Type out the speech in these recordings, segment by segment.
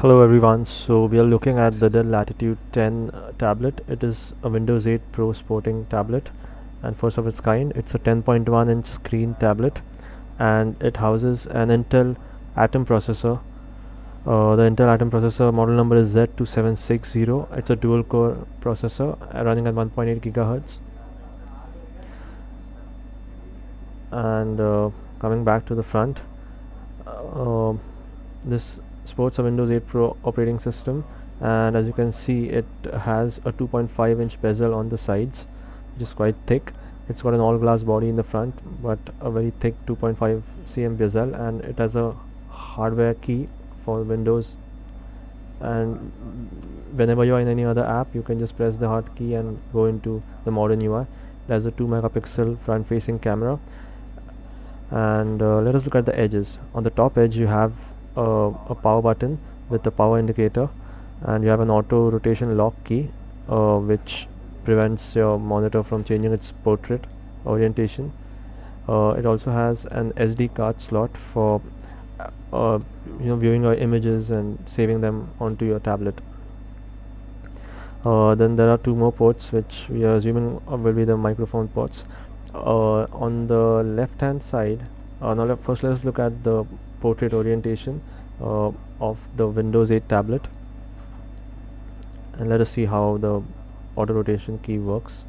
Hello everyone, so we are looking at the Dell Latitude 10 tablet. It is a Windows 8 Pro sporting tablet and first of its kind. It's a 10.1 inch screen tablet and it houses an Intel Atom processor. The Intel Atom processor model number is Z2760. It's a dual core processor running at 1.8 gigahertz. And coming back to the front, uh, this sports a Windows 8 Pro operating system, and as you can see it has a 2.5 inch bezel on the sides, which is quite thick. It's got an all glass body in the front but a very thick 2.5 cm bezel, and it has a hardware key for Windows, and whenever you are in any other app you can just press the hard key and go into the modern UI. It has a 2 megapixel front facing camera, and let us look at the edges. On the top edge you have a power button with the power indicator, and you have an auto rotation lock key which prevents your monitor from changing its portrait orientation. It also has an SD card slot for viewing your images and saving them onto your tablet. Then there are two more ports which we are assuming will be the microphone ports. On the left hand side, first let's look at the portrait orientation of the Windows 8 tablet, and let us see how the auto rotation key works.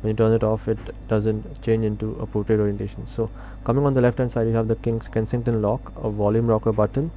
When you turn it off, it doesn't change into a portrait orientation. So coming on the left hand side, you have the Kensington lock, a volume rocker button,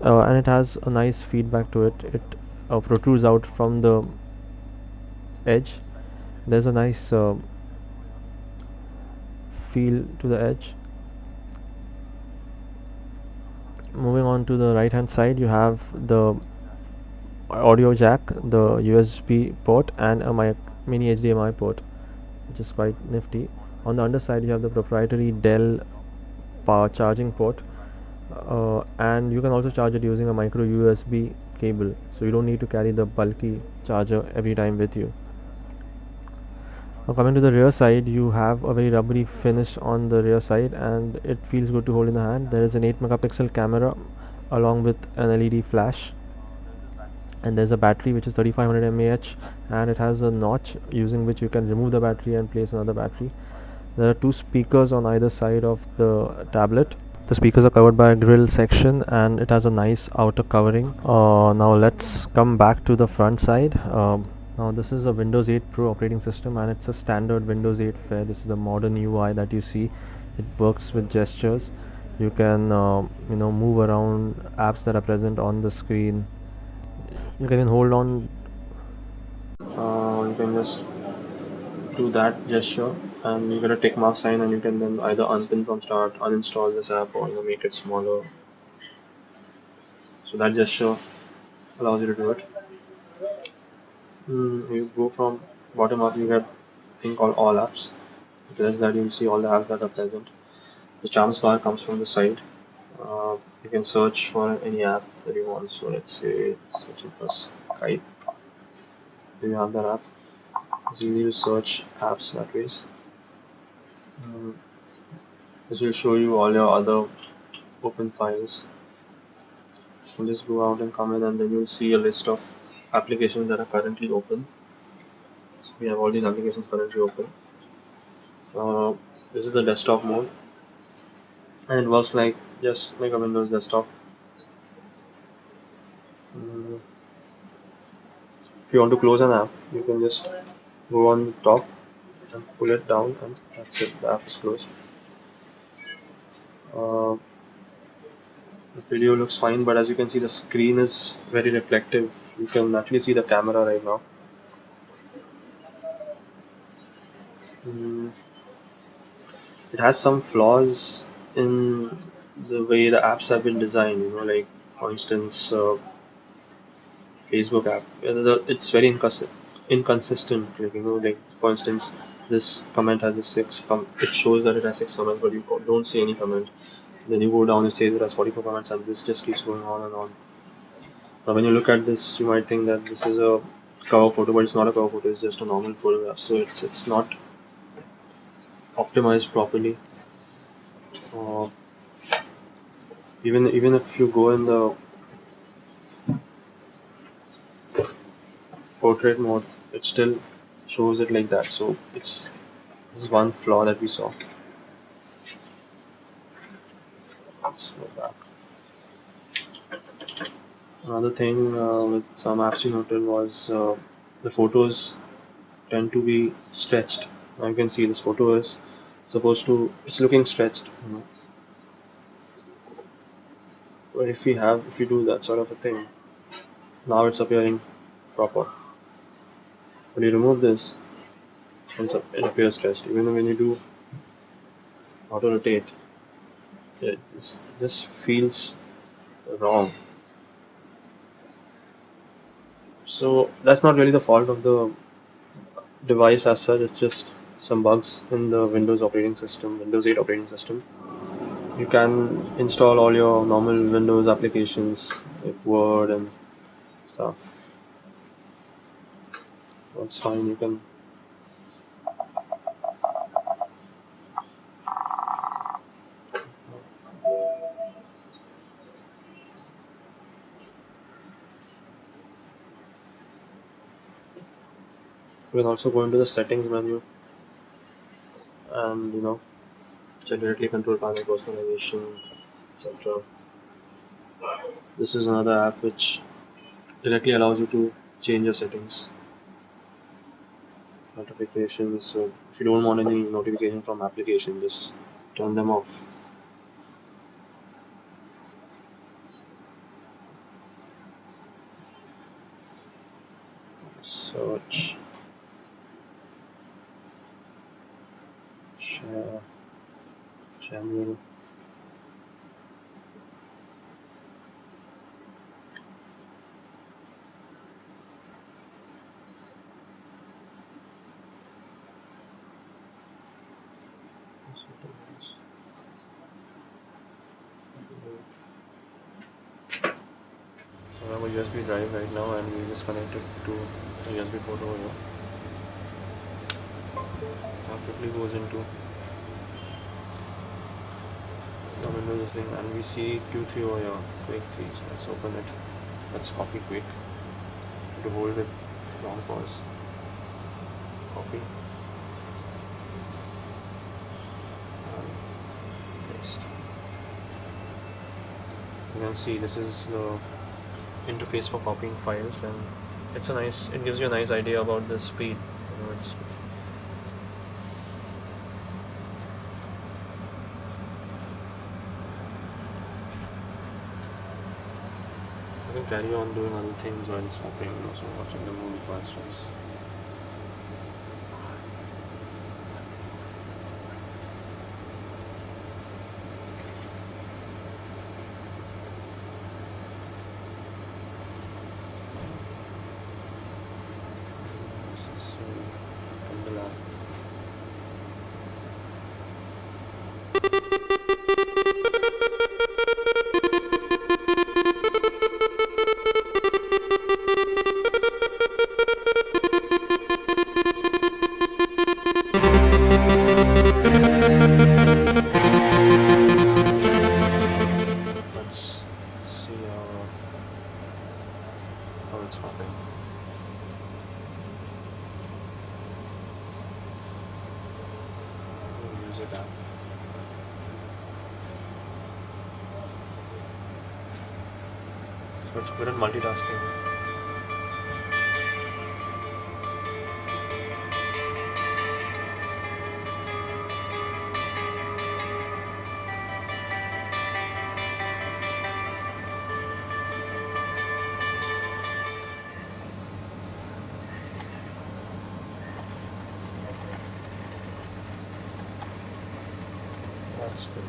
and it has a nice feedback to it. It protrudes out from the edge. There's a nice feel to the edge. Moving on to the right hand side, you have the audio jack, the USB port, and a mini HDMI port, which is quite nifty. On the underside, you have the proprietary Dell power charging port, and you can also charge it using a micro USB cable, so you don't need to carry the bulky charger every time with you. Now coming to the rear side, you have a very rubbery finish on the rear side and it feels good to hold in the hand. There is an 8 megapixel camera along with an LED flash, and there's a battery which is 3500 mAh, and it has a notch using which you can remove the battery and place another battery. There are two speakers on either side of the tablet. The speakers are covered by a grill section and it has a nice outer covering. Now let's come back to the front side. Now this is a Windows 8 Pro operating system and it's a standard Windows 8 fare. This is the modern UI that you see. It works with gestures. You can move around apps that are present on the screen. You can even hold on. You can just do that gesture and you get a tick mark sign, and you can then either unpin from start, uninstall this app, or make it smaller. So that gesture allows you to do it. You go from bottom up, you get a thing called all apps. There's that you'll see all the apps that are present. The charms bar comes from the side. You can search for any app that you want. So let's say searching for Skype. Do you have that app? So you need to search apps that ways. This will show you all your other open files. You just go out and come in, and then you'll see a list of applications that are currently open. So we have all these applications currently open. This is the desktop mode, and it works like just like a Windows desktop. If you want to close an app, you can just go on the top and pull it down, and that's it. The app is closed. The video looks fine, but as you can see, the screen is very reflective. You can actually see the camera right now. It has some flaws in the way the apps have been designed. Like for instance, Facebook app. It's very inconsistent. Like for instance, this comment has it shows that it has 6 comments, but you don't see any comment. Then you go down, it says it has 44 comments, and this just keeps going on and on. Now when you look at this, you might think that this is a cover photo, but it's not a cover photo, it's just a normal photograph. So it's not optimized properly. Even if you go in the portrait mode, it still shows it like that. So this is one flaw that we saw. Let's go back. Another thing with some apps you noted was the photos tend to be stretched. Now you can see this photo is it's looking stretched. But if you do that sort of a thing, now it's appearing proper. When you remove this, it appears stretched. Even when you do auto rotate, it just feels wrong. So that's not really the fault of the device as such. It's just some bugs in the Windows 8 operating system. You can install all your normal Windows applications like Word and stuff. That's fine. You can also go into the settings menu and directly control panel personalization, etc. This is another app which directly allows you to change your settings. Notifications. So if you don't want any notification from application, just turn them off. Search. Share. Channel. So I have a USB drive right now and we just connect it to a USB port over here. Now quickly goes into the Windows thing and we see Q3 over here, Quake 3. So let's open it. Let's copy Quake. To hold it, long pause. Copy. And paste. You can see this is the interface for copying files, and it gives you a nice idea about the speed. I can carry on doing other things while swapping, also watching the movie for instance. Let's put in multitasking. That's good.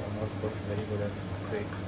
I'm not very good at Quake.